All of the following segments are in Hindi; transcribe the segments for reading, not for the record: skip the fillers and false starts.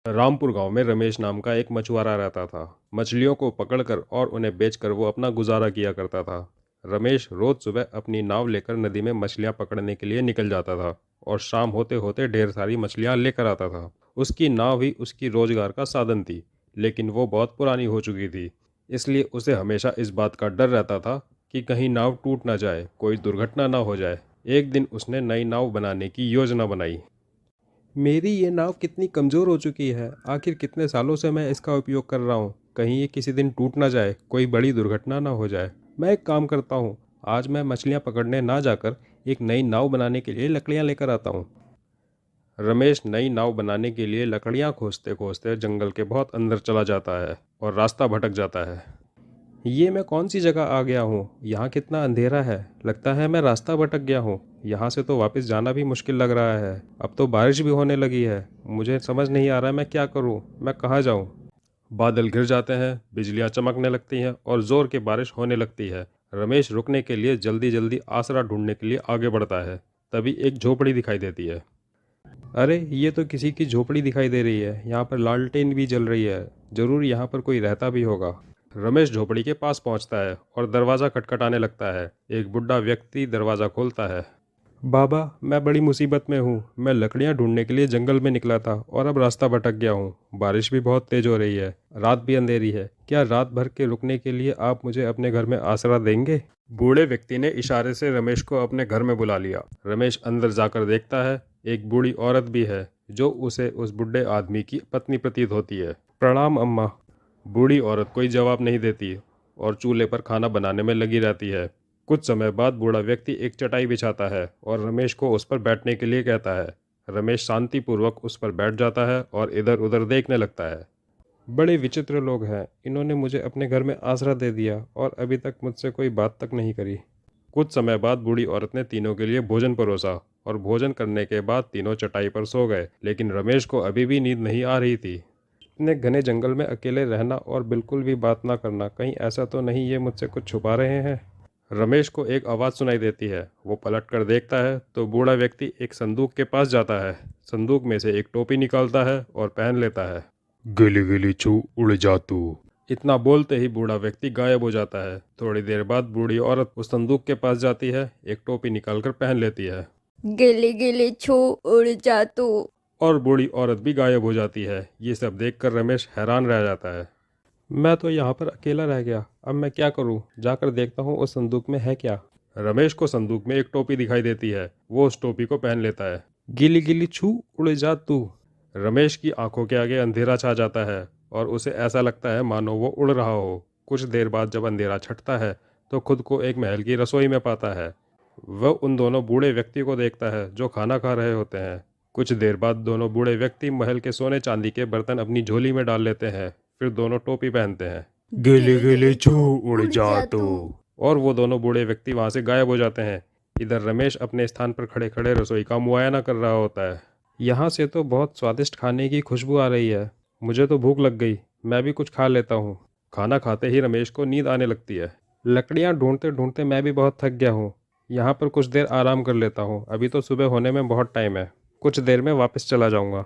रामपुर गांव में रमेश नाम का एक मछुआरा रहता था। मछलियों को पकड़कर और उन्हें बेचकर वो अपना गुजारा किया करता था। रमेश रोज सुबह अपनी नाव लेकर नदी में मछलियां पकड़ने के लिए निकल जाता था और शाम होते होते ढेर सारी मछलियां लेकर आता था। उसकी नाव ही उसकी रोजगार का साधन थी, लेकिन वो बहुत पुरानी हो चुकी थी। इसलिए उसे हमेशा इस बात का डर रहता था कि कहीं नाव टूट ना जाए, कोई दुर्घटना ना हो जाए। एक दिन उसने नई नाव बनाने की योजना बनाई। मेरी ये नाव कितनी कमज़ोर हो चुकी है। आखिर कितने सालों से मैं इसका उपयोग कर रहा हूँ। कहीं ये किसी दिन टूट ना जाए, कोई बड़ी दुर्घटना ना हो जाए। मैं एक काम करता हूँ, आज मैं मछलियाँ पकड़ने ना जाकर एक नई नाव बनाने के लिए लकड़ियाँ लेकर आता हूँ। रमेश नई नाव बनाने के लिए लकड़ियाँ खोजते खोजते जंगल के बहुत अंदर चला जाता है और रास्ता भटक जाता है। ये मैं कौन सी जगह आ गया हूँ? यहाँ कितना अंधेरा है। लगता है मैं रास्ता भटक गया हूँ। यहाँ से तो वापस जाना भी मुश्किल लग रहा है। अब तो बारिश भी होने लगी है। मुझे समझ नहीं आ रहा है मैं क्या करूँ, मैं कहाँ जाऊँ। बादल घिर जाते हैं, बिजलियाँ चमकने लगती हैं और ज़ोर की बारिश होने लगती है। रमेश रुकने के लिए जल्दी जल्दी आसरा ढूंढने के लिए आगे बढ़ता है। तभी एक झोपड़ी दिखाई देती है। अरे, ये तो किसी की झोपड़ी दिखाई दे रही है। यहाँ पर लालटेन भी जल रही है। जरूर यहाँ पर कोई रहता भी होगा। रमेश झोपड़ी के पास पहुँचता है और दरवाज़ा खटखटाने लगता है। एक बुढ़ा व्यक्ति दरवाज़ा खोलता है। बाबा, मैं बड़ी मुसीबत में हूँ। मैं लकड़ियाँ ढूंढने के लिए जंगल में निकला था और अब रास्ता भटक गया हूँ। बारिश भी बहुत तेज हो रही है, रात भी अंधेरी है। क्या रात भर के रुकने के लिए आप मुझे अपने घर में आसरा देंगे? बूढ़े व्यक्ति ने इशारे से रमेश को अपने घर में बुला लिया। रमेश अंदर जाकर देखता है, एक बूढ़ी औरत भी है जो उसे उस बुढ़े आदमी की पत्नी प्रतीत होती है। प्रणाम अम्मा। बूढ़ी औरत कोई जवाब नहीं देती और चूल्हे पर खाना बनाने में लगी रहती है। कुछ समय बाद बूढ़ा व्यक्ति एक चटाई बिछाता है और रमेश को उस पर बैठने के लिए कहता है। रमेश शांतिपूर्वक उस पर बैठ जाता है और इधर उधर देखने लगता है। बड़े विचित्र लोग हैं। इन्होंने मुझे अपने घर में आसरा दे दिया और अभी तक मुझसे कोई बात तक नहीं करी। कुछ समय बाद बूढ़ी औरत ने तीनों के लिए भोजन परोसा और भोजन करने के बाद तीनों चटाई पर सो गए। लेकिन रमेश को अभी भी नींद नहीं आ रही थी। इतने घने जंगल में अकेले रहना और बिल्कुल भी बात ना करना, कहीं ऐसा तो नहीं ये मुझसे कुछ छुपा रहे हैं। रमेश को एक आवाज़ सुनाई देती है। वो पलट कर देखता है तो बूढ़ा व्यक्ति एक संदूक के पास जाता है। संदूक में से एक टोपी निकालता है और पहन लेता है। गिली गिली छू उड़ जा तू। इतना बोलते ही बूढ़ा व्यक्ति गायब हो जाता है। थोड़ी देर बाद बूढ़ी औरत उस संदूक के पास जाती है, एक टोपी निकालकर पहन लेती है गिली गिली छू उड़ जा तू। और बूढ़ी औरत भी गायब हो जाती है। ये सब देखकर रमेश हैरान रह जाता है। मैं तो यहाँ पर अकेला रह गया। अब मैं क्या करूँ? जाकर देखता हूँ उस संदूक में है क्या। रमेश को संदूक में एक टोपी दिखाई देती है। वो उस टोपी को पहन लेता है। गिली गिली छू उड़ जा तू। रमेश की आंखों के आगे अंधेरा छा जाता है और उसे ऐसा लगता है मानो वो उड़ रहा हो। कुछ देर बाद जब अंधेरा छटता है तो खुद को एक महल की रसोई में पाता है। वह उन दोनों बूढ़े व्यक्ति को देखता है जो खाना खा रहे होते हैं। कुछ देर बाद दोनों बूढ़े व्यक्ति महल के सोने चांदी के बर्तन अपनी झोली में डाल लेते हैं। फिर दोनों टोपी पहनते हैं। गिली गिली गिली गिली छू छू उड़ उड़ जा जा तू। तू। और वो दोनों बूढ़े व्यक्ति वहां से गायब हो जाते हैं। इधर रमेश अपने स्थान पर खड़े खड़े रसोई का मुआयना कर रहा होता है। यहाँ से तो बहुत स्वादिष्ट खाने की खुशबू आ रही है। मुझे तो भूख लग गई, मैं भी कुछ खा लेता हूँ। खाना खाते ही रमेश को नींद आने लगती है। लकड़ियाँ ढूंढते ढूंढते मैं भी बहुत थक गया हूँ। यहाँ पर कुछ देर आराम कर लेता हूँ, अभी तो सुबह होने में बहुत टाइम है। कुछ देर में वापस चला जाऊँगा।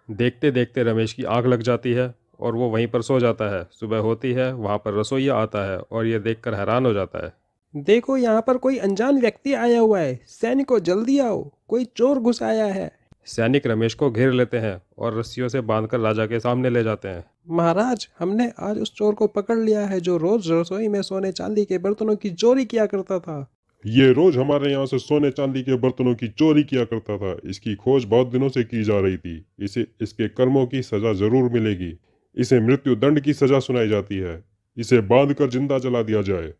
देखते देखते रमेश की आँख लग जाती है और वो वहीं पर सो जाता है। सुबह होती है, वहाँ पर रसोइया आता है और ये देखकर हैरान हो जाता है। देखो, यहाँ पर कोई अनजान व्यक्ति आया हुआ है। सैनिकों, जल्दी आओ, कोई चोर घुस आया है। सैनिक रमेश को घेर लेते हैं और रस्सियों से बांधकर राजा के सामने ले जाते हैं। महाराज, हमने आज उस चोर को पकड़ लिया है जो रोज रसोई में सोने चांदी के बर्तनों की चोरी किया करता था। ये रोज हमारे यहाँ से सोने चांदी के बर्तनों की चोरी किया करता था। इसकी खोज बहुत दिनों से की जा रही थी। इसे इसके कर्मों की सजा जरूर मिलेगी। इसे मृत्यु दंड की सजा सुनाई जाती है। इसे बांध कर जिंदा जला दिया जाए।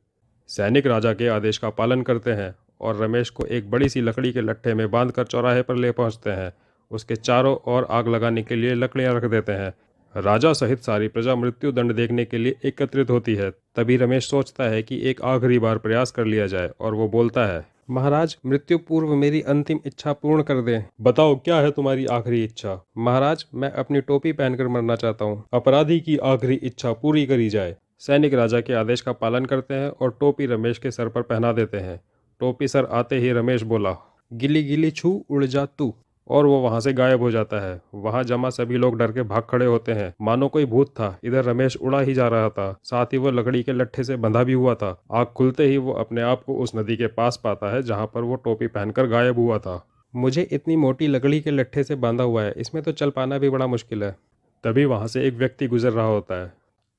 सैनिक राजा के आदेश का पालन करते हैं और रमेश को एक बड़ी सी लकड़ी के लट्ठे में बांधकर चौराहे पर ले पहुंचते हैं। उसके चारों ओर आग लगाने के लिए लकड़ियां रख देते हैं। राजा सहित सारी प्रजा मृत्यु दंड देखने के लिए एकत्रित होती है। तभी रमेश सोचता है कि एक आखिरी बार प्रयास कर लिया जाए और वो बोलता है, महाराज, मृत्यु पूर्व मेरी अंतिम इच्छा पूर्ण कर दें। बताओ, क्या है तुम्हारी आखिरी इच्छा? महाराज, मैं अपनी टोपी पहनकर मरना चाहता हूँ। अपराधी की आखिरी इच्छा पूरी करी जाए। सैनिक राजा के आदेश का पालन करते हैं और टोपी रमेश के सर पर पहना देते हैं। टोपी सर आते ही रमेश बोला, गिली गिली छू उड़ जा तू। और वो वहाँ से गायब हो जाता है। वहाँ जमा सभी लोग डर के भाग खड़े होते हैं, मानो कोई भूत था। इधर रमेश उड़ा ही जा रहा था, साथ ही वो लकड़ी के लट्ठे से बंधा भी हुआ था। आँख खुलते ही वो अपने आप को उस नदी के पास पाता है जहाँ पर वो टोपी पहनकर गायब हुआ था। मुझे इतनी मोटी लकड़ी के लट्ठे से बांधा हुआ है, इसमें तो चल पाना भी बड़ा मुश्किल है। तभी वहाँ से एक व्यक्ति गुजर रहा होता है।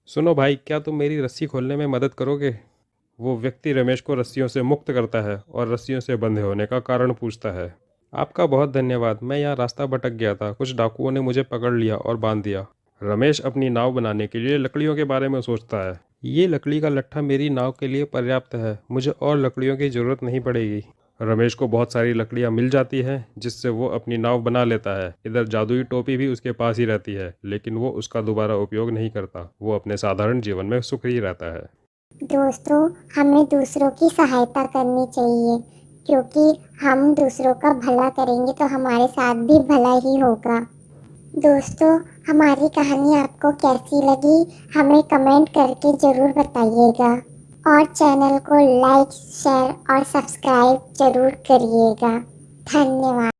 सुनो भाई, क्या तुम मेरी रस्सी खोलने में मदद करोगे? वो व्यक्ति रमेश को रस्सियों से मुक्त करता है और रस्सियों से बंधे होने का कारण पूछता है। आपका बहुत धन्यवाद, मैं यहाँ रास्ता भटक गया था, कुछ डाकुओं ने मुझे पकड़ लिया और बांध दिया। रमेश अपनी नाव बनाने के लिए लकड़ियों के बारे में सोचता है। ये लकड़ी का लट्ठा मेरी नाव के लिए पर्याप्त है, मुझे और लकड़ियों की ज़रूरत नहीं पड़ेगी। रमेश को बहुत सारी लकड़ियाँ मिल जाती हैं, जिससे वो अपनी नाव बना लेता है। इधर जादुई टोपी भी उसके पास ही रहती है, लेकिन वो उसका दोबारा उपयोग नहीं करता। वो अपने साधारण जीवन में सुखी ही रहता है। दोस्तों, हमें दूसरों की सहायता करनी चाहिए, क्योंकि हम दूसरों का भला करेंगे तो हमारे साथ भी भला ही होगा। दोस्तों, हमारी कहानी आपको कैसी लगी हमें कमेंट करके ज़रूर बताइएगा और चैनल को लाइक, शेयर और सब्सक्राइब ज़रूर करिएगा। धन्यवाद।